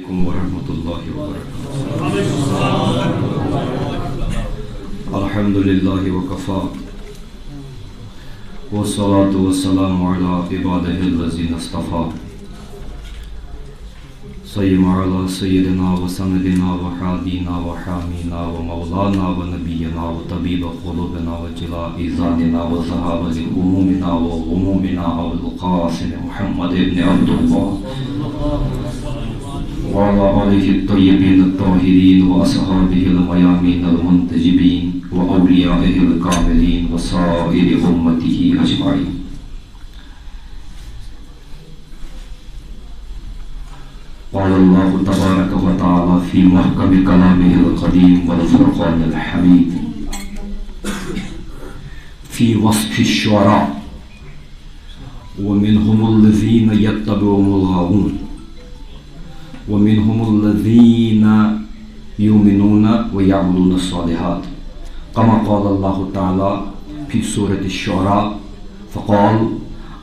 ورحمة الله وبركاته. الحمد لله وكفى والصلاة والسلام على عباده الذين اصطفى سيما على سيدنا وسندنا وحادينا وحامينا ومولانا ونبينا وطبيب قلوبنا وجلاء ذاتنا وذهاب همومنا وغمومنا والقاسم محمد بن عبد الله وعلى آله الطيبين الطاهرين وأصحابه الميامين المنتجبين وأوليائه الكاملين وسائر أمته أجمعين. قال الله تبارك وتعالى في محكم كلامه القديم والفرقان الحميد في وصف الشعراء ومنهم الذين يتبعهم الغاوون ومنهم الذين يؤمنون ويعملون الصالحات كما قال الله تعالى في سورة الشعراء فقال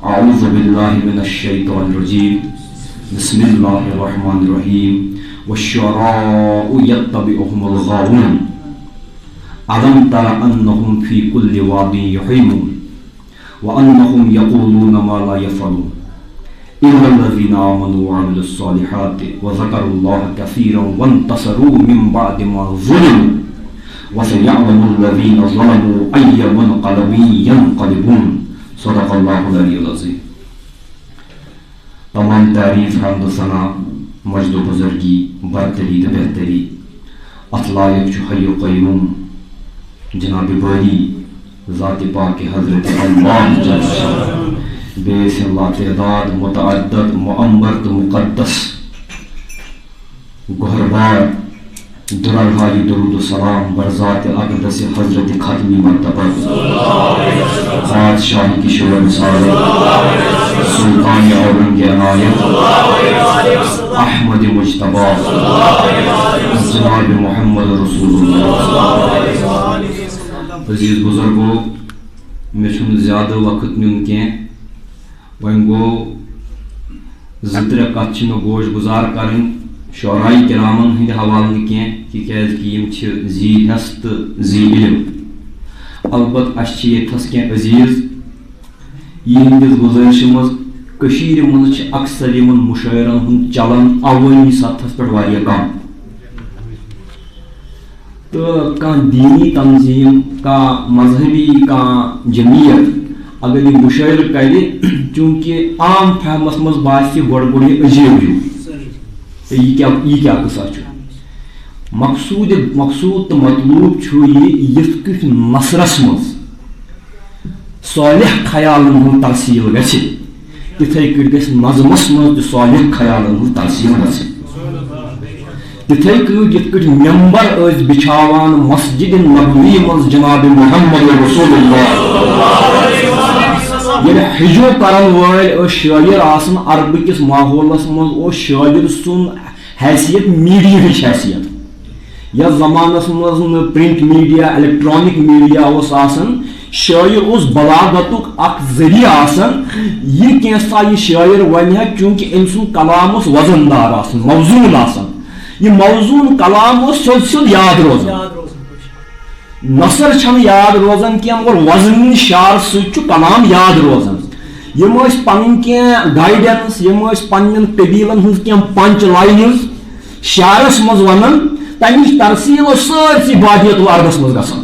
أعوذ بالله من الشيطان الرجيم بسم الله الرحمن الرحيم والشعراء يتبعهم الغاوون ألم تر أنهم في كل واد يحيمون وأنهم يقولون ما لا يفعلون إلا الذين آمنوا وعملوا الصالحات وذكروا الله كثيرا وانتصروا من بعد ما ظلموا وسيعلم الذين ظلموا أي منقلب ينقلبون صدق الله العلي العظيم. تمام تعریف حمد و ثنا مجد و بزرگی برتری و بہتری اطلائق جو حی و قیوم جناب باری ذات پاک حضرت اللہ جل شانہ بے اللہ تعداد متعدد معمر مقدس گہربار درالہائی درود و سلام برذات اقدس حضرت ختمی مرتبہ بادشاہی کی شعر مثال سلطان اورنگ عنایت احمد مجتبی جناب محمد رسول اللہ. عزیز بزرگو میں چھن زیادہ وقت نیون کی وہیں گو زتر کت میں گوش گزار کریں شعرائی کرامن ہند حوالہ کی یم زی حس تو زی علم البت اس یتس کی عزیز یہندس گزارش مز اکثر یمن مشاعرن ہند چلن عوٲمی سطحس پہ کم تو کان دینی تنظیم کا مذہبی کا جمعیت اگر یہ مشاعر کرے چونکہ عام فہمس مز باسی گوڑ گوڑ یہ عجیب ہیو یہ کیا قصہ مقصود تو مطلوب یہ یت کت نثرس مز صالح خیالن ہند ترسیل گژھِ تتھے کٹ گژھِ نظمس مز صالح خیالن ہند ترسیل گژھِ تتھے کٹ یت کٹ ممبر ٲسۍ بچھاوان مسجد نبوی مز جناب محمد رسول اللہ یعنی ہجو کرن ول شاعر آسن عرب کس ماحولس مز شاعر سن حیثیت میڈیا حیثیت یا زمانس مز پرنٹ میڈیا الیکٹرانک میڈیا آسان شاعر اس بلاغت اخ ذریعہ آسان یہ کینسا یہ شاعر ون چونکہ ام سن کلام وزن دار آسان موزون آسان یہ موزون کلام سیود سیود یاد روزان نثر چھن یاد روزان کی مگر وزن شعر ست کلام یاد روزان یم پن کی گائیڈنس یم پن قبیلن ہز کی پنچ لائنز شعرس مز ونان تمچ ترسیل سرسی بادیت وردس مز گسان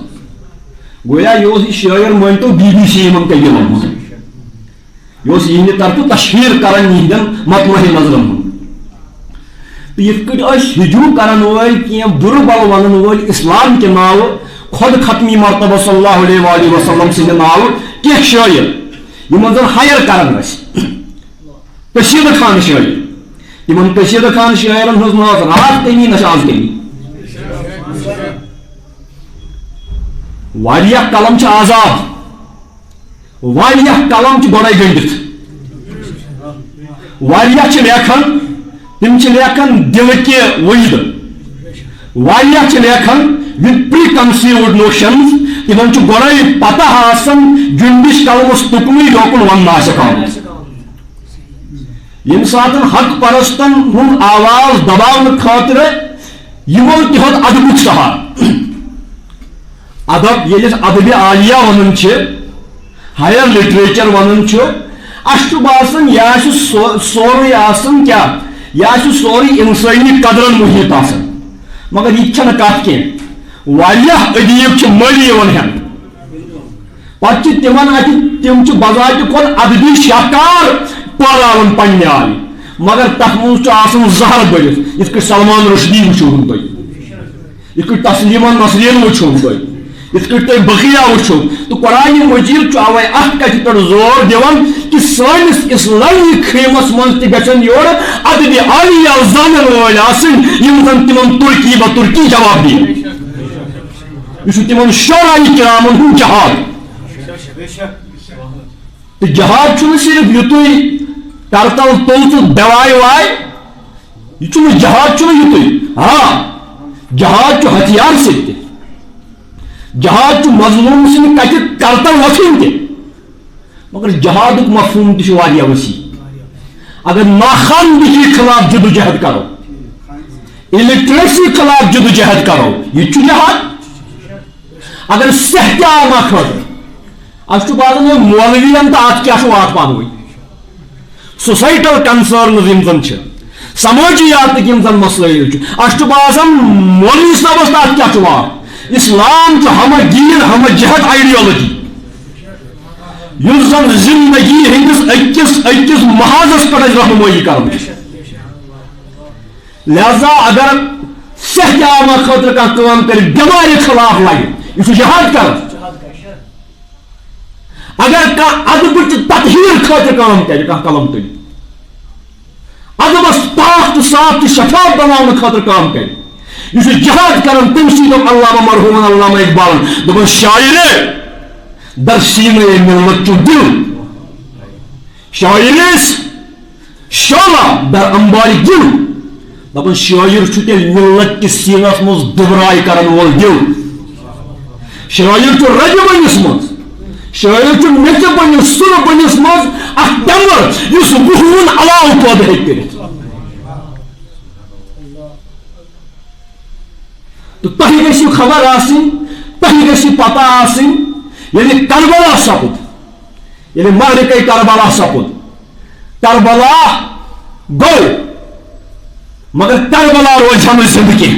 گویا یہ شاعر مانتو BBC یمن قبیلن مز یہ طرف تشہیر کران یہندین مطمح نظرن تو یہ ہجو کران ول کی بر بل ونان ول اسلام کے ناو خود ختمی مرتبہ صلی اللہ علیہ وآلہ وسلم سند ناو کی شاعر یمن زن ہائر کران کشیدہ خان شاعر یمن کشیدہ خان شاعرن ہز ناز رات کمی نشاز کمی واریہ کلم چھ آزاد واریہ کلم چھ گوڑائی گنڈت واریہ چھ لیکھن تم چھ لیکھن دل کے وجد واریہ چھ لیکھن with preconceived notions تمن چھ گوڑائی پتہ آسان جنبش کلمس تکمی یوکن ون آسک یم ساتن حق پرستن ہند آواز دباؤن خاطر یمو تہت ادب سہار ادب یلس ادب عالیہ ونن ہائر لٹریچر ونن اس باسان یہ سوری آسان کیا یہ سوری انسانی قدرن محیط آسان مگر یہ کت کی ادیب ملی ہین پتہ تمن ات تم بذات کھول ادبی شاہکار پالان پنہ آئی مگر تک من زہر بلت یت کٹ سلمان رشدی وچھون تھی یت کٹ تسلیما نسرین وچھون تھی یت کٹ تھی بقیہ وچھو تو قرآن مجید اوے ات کتھ پہ زور دیوان کہ سانس اسلامی خیمس من تہ گژھن یور ادبی عالیہ زانن ول آسن یم زن تمن ترکی بہ ترکی جواب دین یہ تمن شعراء کرامن ہند جہاد تو جہاد صرف یتوی کرتل تل دوائے وائے یہ جہاد یتوی ہاں جہاد ہتھیار ست جہاد مظلوم سن کت کرتل وسن تہ مگر جہاد مفہوم تہ وسیع اگر ناخواندگی خلاف جدوجہد کرو الٹریسی خلاف جدوجہد کرو یہ جہاد اگر صحت عامہ خاطر اب بازن مولوین تو ات کیا وات پانوی سوسائٹل کنسرنز سماجیات زن مسائل اس باسان مولوی صاحب ات کیا وات اسلام ہمہ دین ہمہ جہد آئیڈیالوجی اس زن زندگی ہندس اکس محاذس پہ رہنمائی کر لہذا اگر صحت عامہ خاطر کام کر بیماری خلاف لگے یہ جہاد کر اگر ادب تطہیر خاطر کام کر قلم تل ادبس پاک تو صاف تو شفاف بنانے خاطر کام کر یہ جہاد کرن تم سی علامہ مرحوم علامہ اقبال دپن شاعر در سینہ ملت چو دل شاعرس شعلہ در انبار دل دپن شاعر تیل ملت کس سینس مز دبرائی کرن وول دل شاعر رج بنس مز شاعر میچ بنس سر بنس مز ٹمر اس وہون علاو پودہ ہیک تو تہ گژھِ خبر آسن تہ گژھِ پتہ آسن یعنی کربلا سپد یعنی معرکہ کربلا سپد کربلا گو مگر کربلا روز ہم زندگی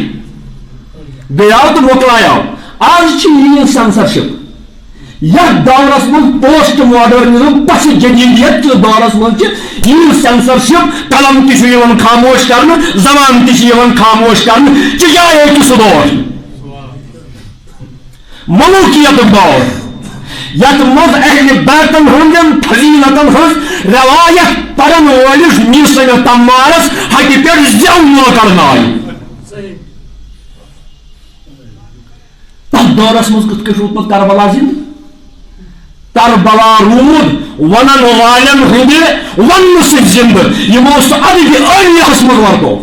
گیاو تو مکلایو آج یہ سینسرشپ یہ دورس من پوسٹ ماڈرنزم پس جدیدیت کے دورس من یہ سینسرشپ قلم تہ خاموش کرنے زبان تہ خاموش کرنے چائے کہ سہ دور ملوکیت دور یت مز اہل بیتن ہندین فضیلتن ہز روایت پرن ولس میسن تمارس ہٹہ پہ زیو کرنائی تر دورس مز کت کٹ روٗد پتہٕ کربلا زندہ کربلا رود ونن والن ہند ون سی زندہ یمو سہ ادب عالیہس مز ورتو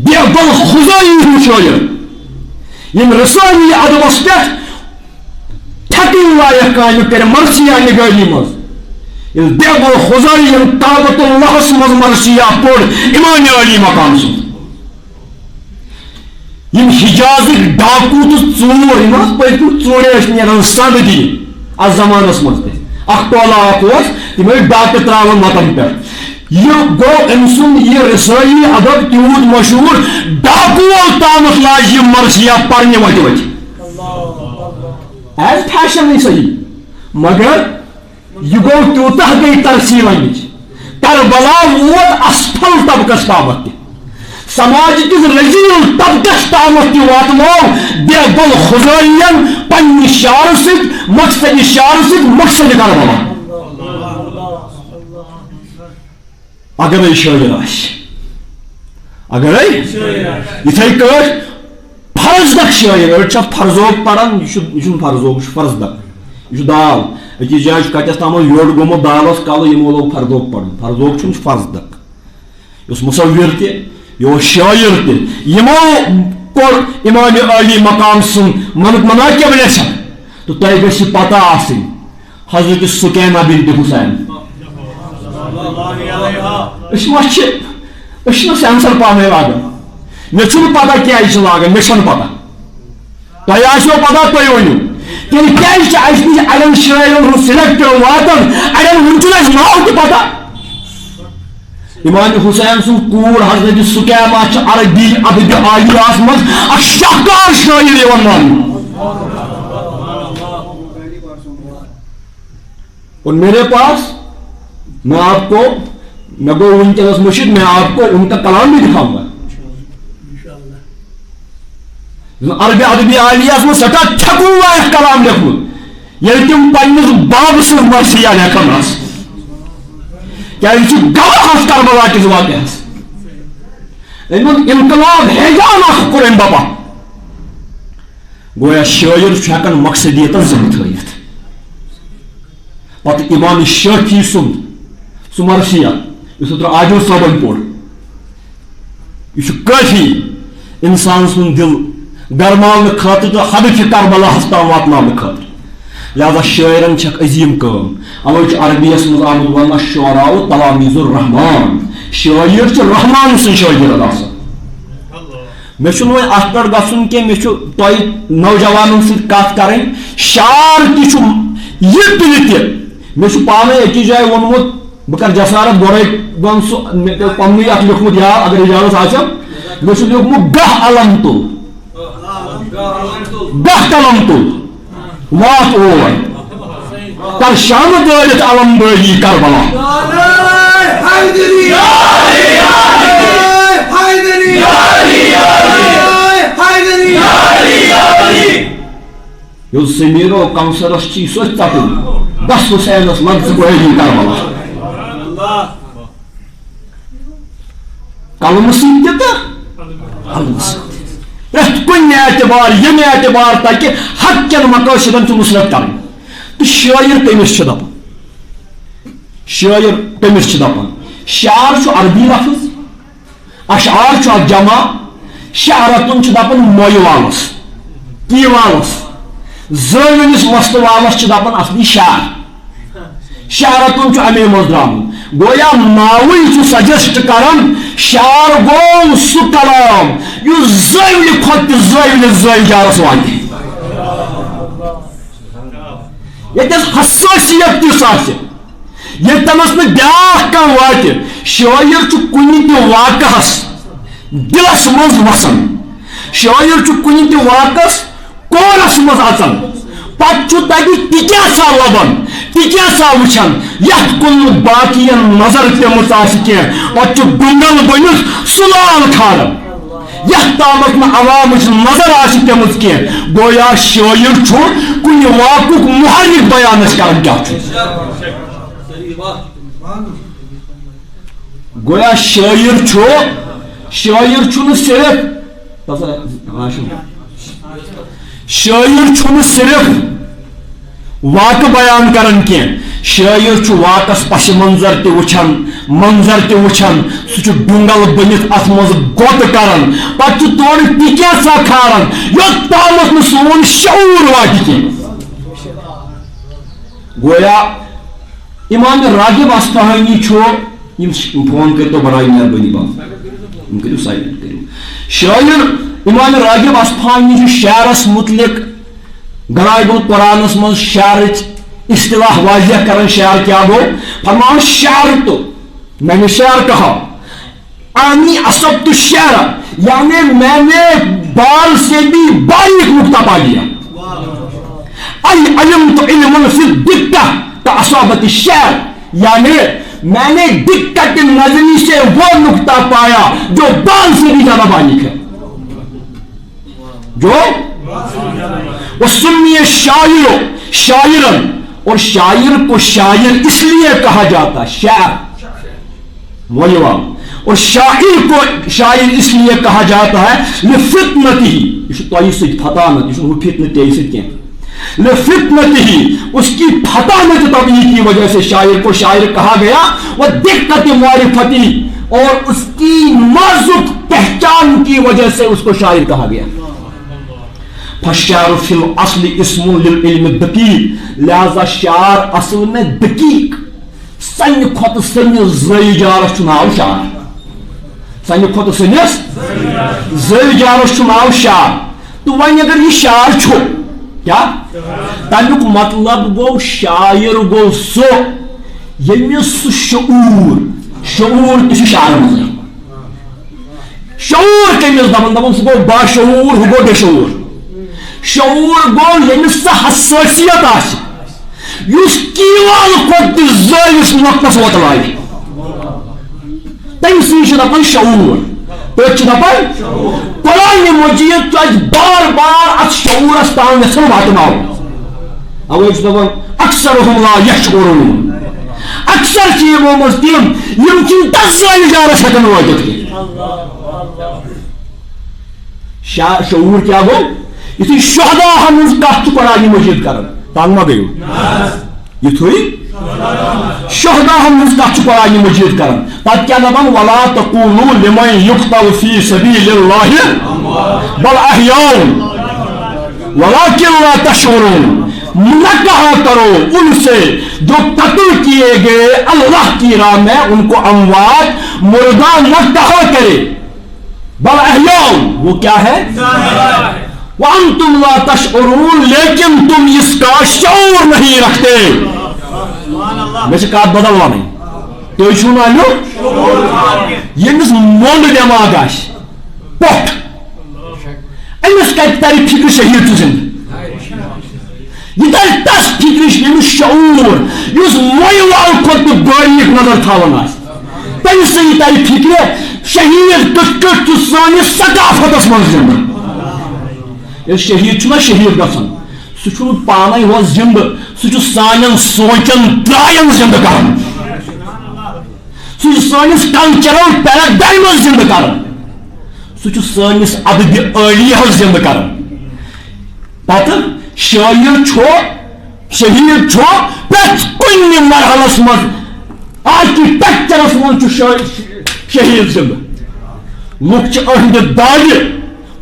بیگل خزائی ہند شاعر یم رسائی ادبس پہ ٹھکن لائق کام کر مرثیہ نگاری مز بیگل خزائی طاقت اللہس مز مرثیہ پوڑ امام علی مقام سن یم حجازک ڈاکو تو ژور پٔتۍ ژوٗرِ نیران سند دِنۍ اتھ زمانس مز اخ ٹولہ اخ تم ڈاکہ تراون متن پہ یہ گو ام سند یہ رسائی ادب تیوت مشہور ڈاکو تامت لاج یہ مرثیہ پرنے وتہ وتہ ایز فیشن نہیں صحیح مگر یہ گو تیوتہ گئی ترسیل امچ کربلا ووت اسفل طبقس تامت سماج کس رزیل طبقس تامت تہ واتنو بیگل خزائین پنہ شعر ست مقصد شعر ست مقصد کربلا اگر شاعر اگر اتھے کٹ فرض دک شاعر فرضوک پران یہ فرضوک فرض دک یہ دال اکس جائے کتس تام یوڑ گومت دالس کل یمو لوگ فرضوک پڑھ فرضوک فرض دک اس مصور تہ یہ شاعر تہ یمو کوٚر امام علی مقام سن مناقب لیکھن تو تہ گژھِ پتہ آسن حضرت سکینہ بنت حسین سینسر پانے لاگان مے چھنہ پتہ کیازِ لاگان مے چھنہ پتہ تۄہہِ آسیو پتہ تُہۍ ؤنِو تیٚلہِ کیازِ چھِ اَسہِ نِش اَڑٮ۪ن شٲعرن ہُنٛد سِلیکٹِو واتان اَڑٮ۪ن ہُنٛد چھُنہٕ اَسہِ ناو تہِ پتہ امام حسین سُنٛد کوٗر حضرت سُکیما چھِ عربی ادبِ عالیاہس منٛز اکھ شاہکار شٲعر یِوان ماننہٕ اور میرے پاس میں آپ کو میں گو ونکس مشید میں آپ کو ان کا کلام بھی دکھاؤں گا عربی ادبی عالیہ میں سٹھا چھکو کلام لیکھمت یل تم پنس باب سن مرثیہ لیکھان کیا گواہ کربلا کس واقعس انقلاب ہیجان کور ام بپا گویا شاعر ہیکان مقصدیت زم تھیت پتہ امام شافعی سند سہ مرثیہ اس عاجل صٲبن پوٚر یہ کافی انسان سن دل گرماؤنہ خاطر تو حدف کربلا تام واتناؤنہ خاطر لہذا شاعرن چھک عظیم کام اوے عربیس مز آمد ون الشعراء تلامیذ الرحمان شاعر رحمان سن شاگرد آسان مے چھُنہٕ وۄنۍ اتھ پٮ۪ٹھ گژھُن کینٛہہ مے چھُ تۄہہِ نوجوانن سۭتۍ کتھ کرٕنۍ شعر تہِ چھُ یہِ تُلہِ تہِ مے چھُ پانے أکِس جایہِ ووٚنمُت بہٕ کرٕ جسارت گۄڈے ون سُہ مےٚ پیٚو پننُے اتھ لیوٚکھمُت یاد اگر اجازت آسٮ۪م مے چھُ لیوٚکھمُت گاہ علم تُل گاہ قلم تُل وات اور کر شام دٲرِتھ علم بٲری کربلا ییٚلہِ سمیٖرو کونسلس چی سۄ ژپُن بس حسینس لفظ بٲری کربلا قلمہٕ سۭتۍ تہِ تہٕ علمہٕ سۭتۍ پرٛٮ۪تھ کُنہِ اعتبار ییٚمہِ اعتبار تاکہِ حق کٮ۪ن مقٲصدن چھُ نصرت کرٕنۍ تہٕ شٲعر کٔمِس چھُ دپان شاعر کٔمِس چھِ دپان شعر چھُ عربی لفظ اشعار چھُ اکھ جمع شعرتُن چھُ دپان مویہِ والس کی والس زٲوِنِس وستہٕ والس چھِ دپان اصلی شعر شعرتُن چھُ امی منٛز درٛامُت گویا ناوٕے چھُ سجسٹ کران شعر گوٚو سُہ کلام یُس زٲوِلہِ کھۄتہٕ تہِ زٲوِلِس زٲوِجارس واتہِ ییٚتٮ۪س حساسیت تِژھ آسہِ ییٚتٮ۪نس نہٕ بیٛاکھ کانٛہہ واتہِ شٲعر چھُ کُنہِ تہِ واقعس دلس منٛز وسان شٲعر چھُ کُنہِ تہِ واقعس کورس منٛز اژان پتہٕ چھُ تتہِ تہِ کیٛاہ سا لبان تہِ کیٛاہ سا وٕچھان یتھ کُن نہٕ باقین نظر پیمٕژ آسہِ کینٛہہ پتہٕ چھُ گُنٛگل بٔنِتھ سُہ لال کھالان یتھ تامتھ نہٕ عوامٕچ نظر آسہِ پیمٕژ کینٛہہ گویا شٲعر چھُ کُنہِ واقعُک محرک بیان أسۍ کران کیٛاہ چھُ گویا شاعر چھُنہٕ صرف شاعر چھُنہٕ صرف واقع بیان کران کینٛہہ شاعر چھُ واقعس پس منظر تہِ وٕچھان منظر تہِ وٕچھان سُہ چھُ ڈُنگل بٔنِتھ اتھ منٛز گۄٹہٕ کران پتہٕ چھُ تورٕ تہِ کیٛاہ سا کھالان یوٚت تامتھ نہٕ سون شعوٗر واتہِ کینٛہہ گویا امام راغب اصفہانی چھُ یِم فون کٔرتو برائے مہربٲنی باپ یِم کٔرِو سایلنٹ کٔرِو شاعر امام راغب اصفہانی چھُ شعرس متعلق غرائب القرآنس منٛز شعرٕچ اصطلاح واضح کران شعر کیا گو فرمان شعر تو میں نے شعر کہا آنی اصبت الشعر یعنی میں نے بال سے بھی باریک نقطہ پا لیا ای علمت علم فی الدقہ کاصابت الشعر یعنی میں نے دقت نظری سے وہ نقطہ پایا جو بال سے بھی زیادہ باریک ہے جو وسمی شاعر شاعرن اور شاعر کو شاعر اس لیے کہا جاتا شاعر ویوام اور شاعر کو شاعر اس لیے کہا جاتا ہے لفتنتی یہ تو اس فتانت یہ وہ فتنہ تے اس کے لفتنتی اس کی فتانت طبیعی کی وجہ سے شاعر کو شاعر کہا گیا وہ دقت معرفتی اور اس کی نازک پہچان کی وجہ سے اس کو شاعر کہا گیا فالشعر فی الاصل اسم للعلم الدقیق لہذا شعر اصل میں دقیق سنہِ کھۄتہٕ سٲنِس زٲوۍ جارس چھُ ناو شعر سنہِ کھۄتہٕ سٲنِس زٲوۍ جارس چھُ ناو شعر تہٕ وۄنۍ اگر یہِ شعر چھُ کیٛاہ تمیُک مطلب گوٚو شاعر گوٚو سُہ ییٚمِس سُہ شعوٗر تہِ چھُ شعرٕ منٛزٕے شعوٗر کٔمِس دپان سُہ گوٚو باشعوٗر ہُہ گوٚو بے شعوٗر شعوٗر گوٚو ییٚمِس سۄ حسٲسیت آسہِ یُس کیٖوال کھۄتہٕ تہِ زٲوِس نۄقطس وۄتلایہِ تٔمۍ سٕے چھِ دپان شعوٗر تٔتھۍ چھِ دپان قرآنِ مجیٖد چھُ اَسہِ بار بار اتھ شعوٗرس تام یژھان واتناوُن اوے چھُ دپان اکثرهم لا یشعرون اکثر چھِ یِمو منٛز تِم یِم چھِنہٕ تتھ زٲوۍ جارس ہٮ۪کان وٲتِتھ کینٛہہ شعوٗر کیٛاہ گوٚو یُتھُے شہداہن ہٕنٛز کتھ چھُ قرآنِ مجیٖد کران تنگ ما گٔیو یُتھُے شہداہن ہٕنٛز کتھ چھُ قرآنِ مجیٖد کران پتہٕ کیٛاہ دپان ولا تقولوا لمن يقتل في سبيل الله بل احياء ولكن لا تشعرون نہ کہا کرو ان سے جو قتل کیے گئے اللہ کی راہ میں ان کو اموات مردہ نہ کہا کرے بل احیاء وہ کیا ہے وانتم لا تشعرون لیکن تم اس کا شعور نہیں رکھتے میں سے کات بدلوا نہیں تو چھو مانو یمس مونڈ دماغ آس پوٹ امس کتہ تر فکر شہید تو زندہ یہ تر تس فکرش یمس شعور اس مویوال کھوت باریک نظر تھاون آس تمس سے یہ تر فکر شہید کٹ کٹ تو سانس ثقافتس من زندہ یہ شہید چھنا شہید گژھان سہ چھُ پانے ہو زندہ سہ چھُ سانن سونچن ترائن زندہ کران سہ چھُ سانس کلچرل پیراڈائمس زندہ کران سہ چھُ سانس ادب عالیہس زندہ کران پتہ شاعر چھُ شہید چھُ پرٛٮ۪تھ کُنہِ مرحلس منٛز آرکِٹیکچرس منٛز چھُ شہید زندہ لُکھ چھِ أہنٛدِ دادِ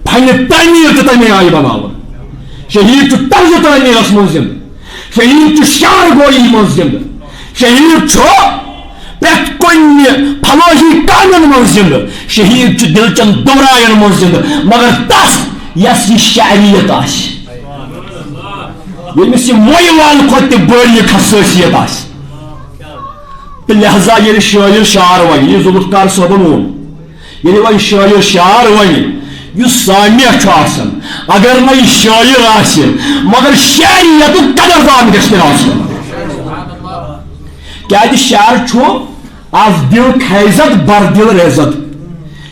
پننہِ تعمیٖر تہِ تمے آیہِ بناوان شہید چھُ طرزِ تعمیٖرس منٛز زندہ شہید چھُ شعر گویی منٛز زندہ شہید چھُ پرٛٮ۪تھ کُنہِ فلٲحی کامٮ۪ن منٛز زندہ شہید چھُ دِلچن دُبرایَن منٛز زندہ مگر تس یس یہِ شعریت آسہِ ییٚمِس یہِ مویوال کھۄتہٕ تہِ باریک حسٲسیت آسہِ تہٕ لہذا ییٚلہِ شٲعر شعر ونہِ یہِ ذوالفقار صٲبن ووٚن ییٚلہِ وۄنۍ شٲعر شعر ونہِ یُس سامع چھُ آسان اگر نہٕ یہِ شٲعر آسہِ مگر شعریتُک قدردان گژھِ نہٕ آسُن کیازِ شعر چھُ آز دل کھیزت بر دل ریزت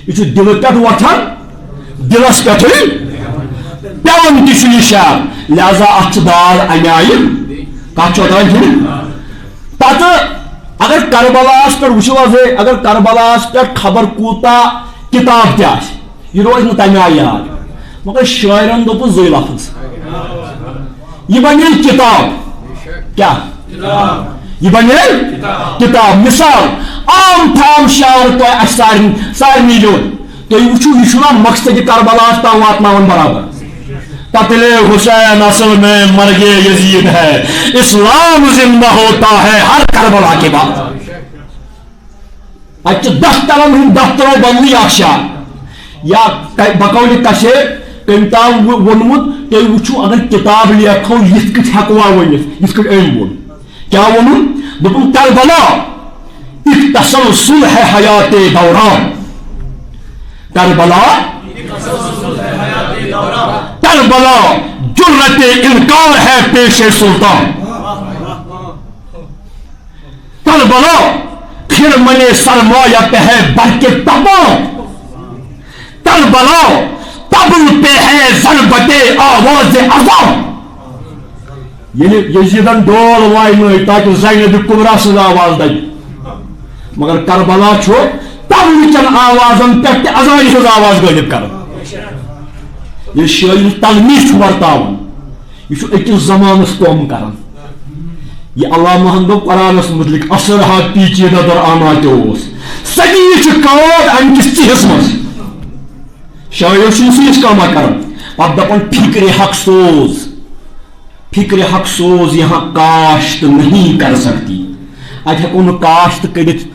یہ چھُ دلہٕ پٮ۪ٹھ وۄتھان دلس پٮ۪ٹھٕے پیوان تہِ چھُ یہِ شعر لہذا اتھ چھِ داد امہِ آیہِ کتھ چھُ اوتانۍ پتہٕ اگر کربلاہس پٮ۪ٹھ وٕچھو حظ اگر کربلاہس پٮ۪ٹھ خبر کوٗتاہ کتاب تہِ آسہِ یہ روز نہٕ تمہِ آیہِ یاد مگر شاعرن دوٚپُس زٕے لفظ یہ بنے کتاب کیا یہ بنے کتاب مثال عام فام شعر تۄہہِ اسہِ سارنٕے لیوٚد تُہۍ وٕچھِو یہِ چھُنہ مقصدِ کربلاہس تام واتناوان برابر قتل حسین اصل میں مرگ یزید ہے اسلام زندہ ہوتا ہے ہر کربلا کے بعد اتہ دفترن ہند دفترو بدلٕے اکھ شعر یا بقول کشیر کٔمۍ تام ووٚنمُت تُہۍ وٕچھِو اگر کتاب لیکھو یِتھ کٔٹھۍ ہٮ۪کوا ؤنِتھ یِتھ کٔٹھۍ أمۍ ووٚن کیٛاہ ووٚنُن دوٚپُن کربلا ایک تسلسل ہے حیات دوران کربلا کربلا جرت انکار ہے پیش سلطان کربلا خرمن سرمایہ پہ ہے برق تمام کربلا طبل پہ ہے ضربت آواز اذان یزیدن ڈول واینٲے تاکہ زینب کبرا سٕنٛز آواز دگہِ مگر کربلا چھُ طبل چن آوازن پٮ۪ٹھ تہِ اذانہِ ہٕنٛز آواز غٲلب کران یہ شاعر تلمیح چھُ ورتاوان یہ چھُ أکِس زمانس قوم کران یہ علامہ ہن دوٚپ قرآنس متعلق اثر ہا پیچیدہ در آنا تہِ اوس صدی چھُ کٲد امہِ کِس ژِہِس منٛز شاعر چھُنہٕ سُہ کٲما کران پتہٕ دپان فکر حق سوز یہاں کاشت نہیں کر سکتی ات ہیکو کاشت کرت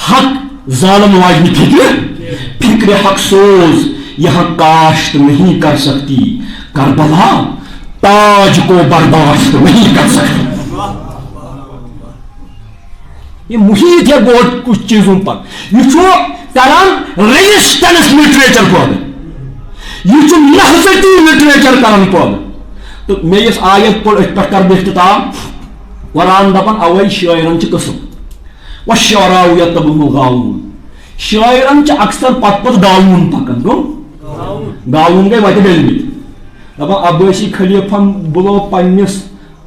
حق ظالم واجنی فکر حق سوز یہاں کاشت نہیں کر سکتی کربلا تاج کو برداشت نہیں کر سکتی. یہ محیط ہے بہت کچھ چیزوں پر. یہ کران ریزسٹنس لٹریچر پودہ یہ لہذتی لٹریچر کران پودہ. تو میں اس آیت پہ کر اختتام. قرآن دپان اوے شاعرن قسم والشعراء یتبعهم الغاوون. شاعرن اکثر پت پت گاون پکان گاون گئی وتہ ڈلمت. دپان عباسی خلیفن بلو پنس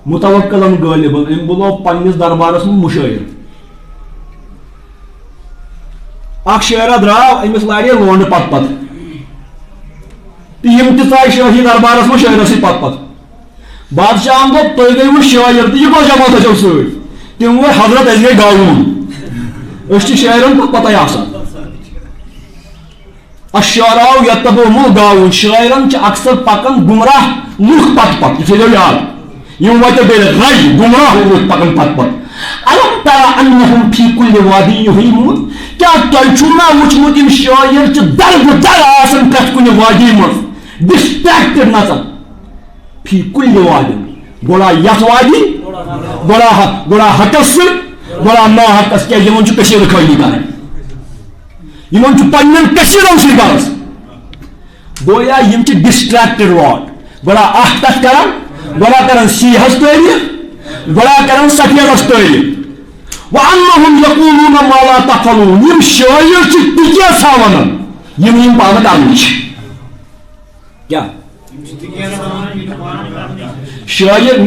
متوکلن غالبن ام بلو پنس دربارس من مشاعر. اخ شاعرہ درو امس لارے لونڈ پت پت تو یم تہ شاہی دربارس من شاعر سی پت پت. بادشاہ دپ تھی گئی شاعر تو یہ کس جماعت چھو سی تم وہ حضرت اس گئی گاون اس شاعرن پت پتہ آسان. الشعراء یتبعهم الغاوون. شاعرن اکثر پکان گمراہ لوک پت پت. یہ تھو یاد یم وتہ ڈلت رج گمراہ لوک پکان پت پت. الم تر انہم فی کل وادی یہیمون. کیا تھی چھو نا وچمت یم شاعر درد در آسان پرت کن وادی من ڈسٹریکٹڈ نژان فی کل وادی. گوڑا یت وادی گوڑا حقس گوڑا نا حقس کیا یمن کشیر خالی کران یمن پنن کشیرن سی غرض. گویا یم ڈسٹریکٹڈ واٹ. گوڑا اخ کت کران گوڑا کران سیاحس تعریف گوڑا کران سفیدس تعریف. وانہم یقولون ما لا تفعلون. یم شاعر تکیا سا ونان یم پانہ کران کیا شاعر.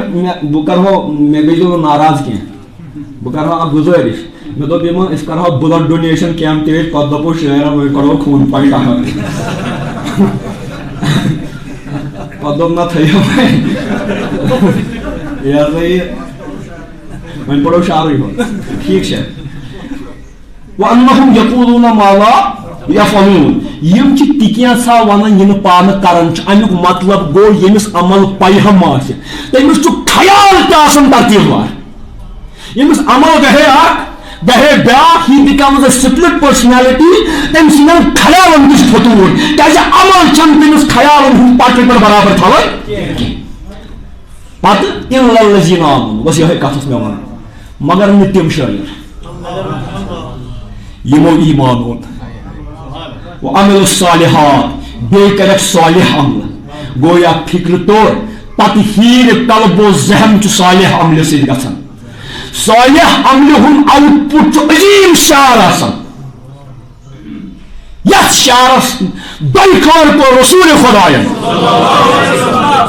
بہ کرو مے گژھو ناراض کی بہ کرو اک گزارش مے دوپ یم اس کرو بلڈ ڈونیشن کیمپ تیز پتہ دپو شاعرن وی کرو خون پوائنٹ اکھ پتہ دپ نا تھیو یہ ہسا یہ وۄنۍ پڑھو شعرٕے ہوت ٹھیک چھا. وانہم یقولون ما لا یفعلون. یم تکینژھا ونان یم پانہ کران امیک مطلب گو یمس عمل پیہم آسہ تمس خیال تہ آسان ترتیب وار. یمس عمل گہے اکھ گہے بیاکھ he becomes a split personality تم سندن خیالن نش فتور کیازِ عمل چھن تمس خیالن ہند پٹھ پہ برابر تھوان پتہ ان الذین آمنوا. بس یہ کتھ مے ون مگر نہ تم شاعر یمو ایمان اون وعملوا الصالحات بیٚیہِ کرکھ صالح عمل. گویا فکر طور پتہ ہیر قلب و ذہن صالح عمل سۭتۍ گژھان. صالح عمل ہند آؤٹ پٹ عظیم شعر آسان. یتھ شعرس دۄیہِ پور رسول خدایَن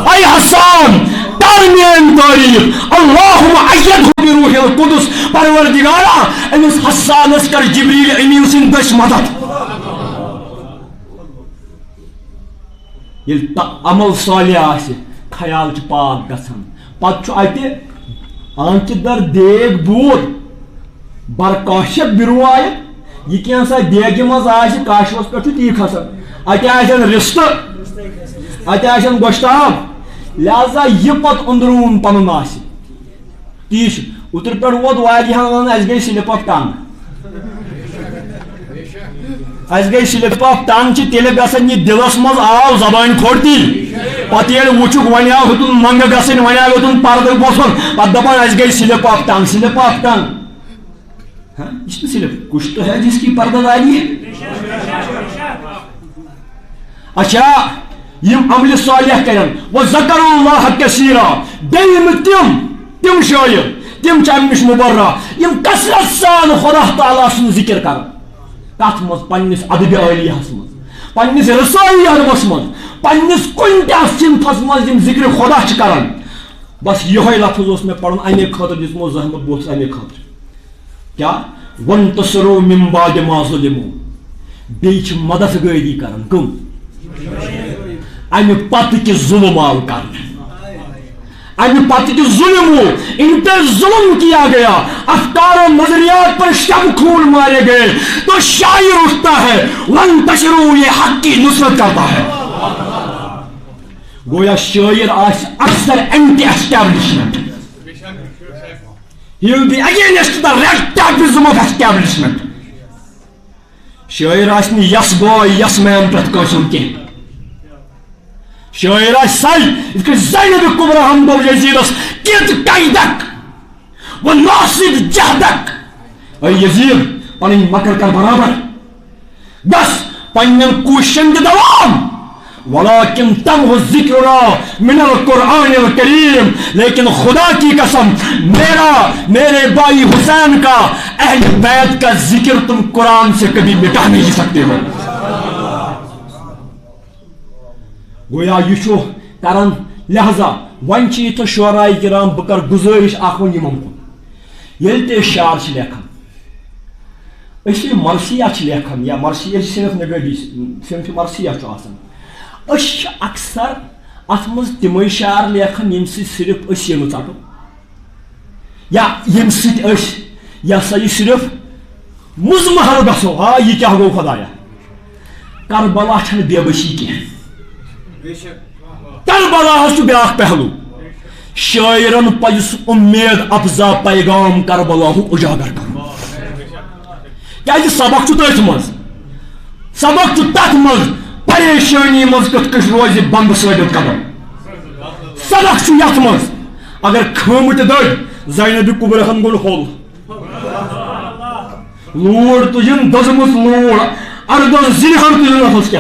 اے حسان کر میٲنۍ تعریف اللہم ایدہ بروح القدس. پروردگارا امس حسانس کر جبریل امین سٕنٛدۍ دٔسۍ مدد. ییٚلہِ عمل صالح آسہِ خیال چھُ پاک گژھان. پتہٕ چھُ اتہِ آنچہِ در دیگ بود برکاشت برو آیہِ یہ کینٛژھا دیگہِ منٛز آسہِ کاشوس پٮ۪ٹھ چھُ تی کھسان. اتہِ آسن رِستہٕ اتہِ آسن گۄشتاب لہذا یہ پتہٕ أنٛدروٗن پنُن آسہِ تی چھُ. اوترٕ پٮ۪ٹھ ووت واریاہن ونان اسہِ گٔے سلپ آف ٹنگ اسہِ گٔے سلپ آف ٹنگ چھِ تیٚلہِ گژھان یہِ دلس منٛز آو زبانہِ کھوٚٹ تیٚلہِ پتہٕ ییٚلہِ وٕچھُکھ وۄنۍ آو ہیوٚتُن منٛگہٕ گژھٕنۍ وۄنۍ آو ہیوٚتُن پردٕ بوسُن پتہٕ دپان اسہِ گٔے slip of tongue. Slip of tongue یہ چھُنہٕ سلپ کچھ تو ہے جس کی پردہ داری ہے. اچھا یم عمل صالح کرن وذکروا اللہ کثیرا. بیٚیہِ تم شاعر تم امہِ نش مبرہ یم کثرت سان خدا تعالیٰ سُنٛد ذکر کران. کتھ منٛز پننس ادبِ عالیہس منٛز پننس رسائی ادبس منٛز پننس کُنہِ تہِ صنفس منٛز یم ذکر خدا چھِ کران. بس یہوے لفظ اوس مےٚ پرُن امے خٲطرٕ دِژمو زحمت بہٕ اوسُس امے خٲطرٕ کیا وانتصروا من بعد ما ظلموا. بیٚیہِ چھِ مدد گٲری کران کم امہِ پتہٕ کہِ ظلم آو کرنہٕ. امہِ پتہٕ کہِ ظلم ہو ان پہ ظلم کیا گیا افکار و نظریات پر شب خون مارے گئے تو شاعر اٹھتا ہے وانتصروا یہ حق کی نصرت کرتا ہے. گویا شاعر آسہِ اکثر anti establishment. He will be against the radicalism of establishment. Şair asni yes boy, yes man pret koşun ki. Şair asay, iske Zeynep-i Kubra Hamdol Yazid'as git kaydak ve nasib cahdak. Ay Yazid, panin makar kar beraber. Bas, panin kuşende devam. ولكن تمحو ذکرنا من القرآن الکریم لیکن خدا کی قسم میرے بھائی حسین کا اہل بیت کا ذکر تم قرآن سے کبھی مٹا نہیں سکتے ہو. گویا یہ چھو کرن لہذا ون چھ تو شعراء کرام بکر گزارش اخون یمن کن یل تے شعر چھ لیکھان اسی مرثیہ چھ لیکھان یا مرثیہ صرف نگڑی صرف مرثیہ چھ آسان اش اکثر ات مز تمے شعر لیکھان یم سی صرف اس یم ژٹو یا یم سۭتۍ أسۍ یہ سا یہ صرف مزمحل گژھو ہا یہ کیا گو خدایا کربلا چھنہ بے بشی کی کربلا چھ بیاکھ پہلو شاعرن پزِ امید افزا پیغام کربلاہُک اجاگر کرُن کیازِ سبق چھُ تٔتھۍ منٛز سبق چھُ تتھ منٛز پریشانی مز کت کش روز بند ثابت قدم سبق چھ یت مز اگر کھمت دڑ زینب کبرہن گول ہول لوڑ تجن دزمت لوڑ اردن زنہن تجن اتس کیا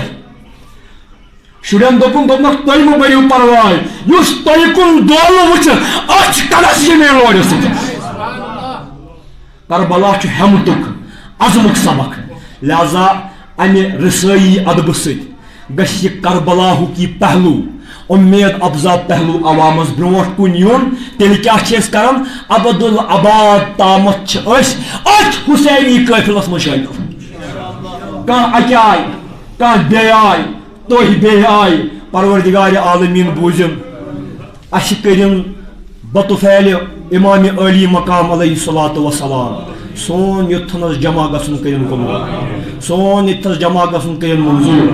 شرین دپن دپنک تُہۍ مہ بٔرِو پرواے یُس تۄہہِ کُن دولہٕ وٕچھِ أچھ کڑس ییٚمے لورِ سۭتۍ کربلا چھُ ہیمتُک عزمُک سبق لہذا امہِ رسٲیی ادبہٕ سۭتۍ گژھِ یہِ کربلاہُک یہِ پہلو امید افزا پہلو عوامس برونٛٹھ کُن یُن تیٚلہِ کیٛاہ چھِ أسۍ کران عبدالآباد تامتھ چھِ أسۍ أتھۍ حُسینی قٲفلس منٛز شٲمِل کانٛہہ اکہِ آیہِ کانٛہہ بیٚیہِ آیہِ تُہۍ بیٚیہِ آیہِ پروردگارِ عالمیٖن بوٗزِن اَسہِ کٔرِن بطفیلِ امامِ عالی مقام علیہ الصلاۃ وسلام سون یوٚتھنس جمع گژھُن کٔرِن قبوٗل سون ییٚتھس جمع گژھُن کٔرِن منظوٗر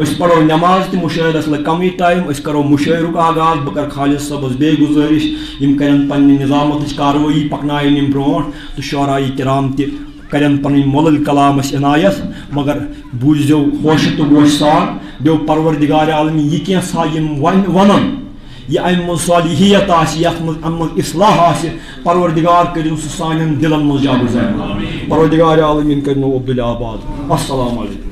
أسۍ پڑھو نماز تہِ مُشٲہرس لگہِ کمٕے ٹایم أسۍ کرو مُشٲہرُک آغاز بہٕ کرٕ خالِد صٲبس بیٚیہِ گُزٲرِش یِم کرن پننہِ نظامتٕچ کاروٲیی پکناون یِم برونٛٹھ تہٕ شعراء کرام تہِ کرن پنٕنۍ مۄلٕلۍ کلام اَسہِ عنایت مگر بوٗزِو ہوشہِ تہٕ گوشہِ سان بیٚیہِ پروردگارِ عالمی یہِ کینٛژھا یِم ونن یہ امہ مز صالحیت آسہِ یتھ مز امہ مز اصلاح آسہِ پروردگار کٔرِن سُہ سانٮ۪ن دلن مز جا گُزار پروردگار عالمیٖن کٔرِنو عبدالآباد. السلام علیکم.